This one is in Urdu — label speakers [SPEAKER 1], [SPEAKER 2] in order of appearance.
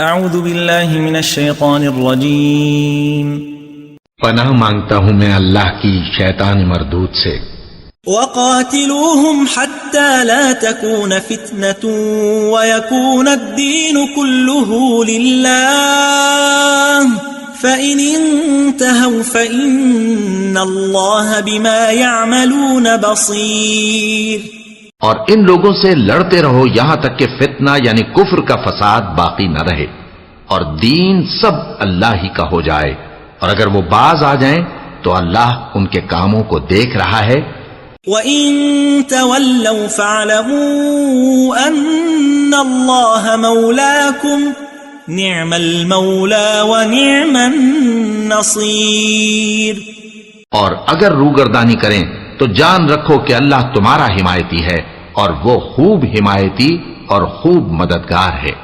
[SPEAKER 1] اعوذ باللہ من الشیطان الرجیم
[SPEAKER 2] پناہ مانگتا ہوں میں اللہ کی شیطان مردود سے۔
[SPEAKER 1] وقاتلوهم حتى لا تكون فتنة ويكون الدين كله لله فإن انتهوا فإن الله بما يعملون بصير۔
[SPEAKER 2] اور ان لوگوں سے لڑتے رہو یہاں تک کہ فتنہ یعنی کفر کا فساد باقی نہ رہے اور دین سب اللہ ہی کا ہو جائے، اور اگر وہ باز آ جائیں تو اللہ ان کے کاموں کو دیکھ رہا ہے۔
[SPEAKER 1] وَإِن تَوَلَّوْا فَاعْلَمُوا أَنَّ اللَّهَ مَوْلَاكُمْ نِعْمَ الْمَوْلَى وَنِعْمَ النَّصِيرُ۔
[SPEAKER 2] اور اگر روگردانی کریں تو جان رکھو کہ اللہ تمہارا حمایتی ہے اور وہ خوب حمایتی اور خوب مددگار ہے۔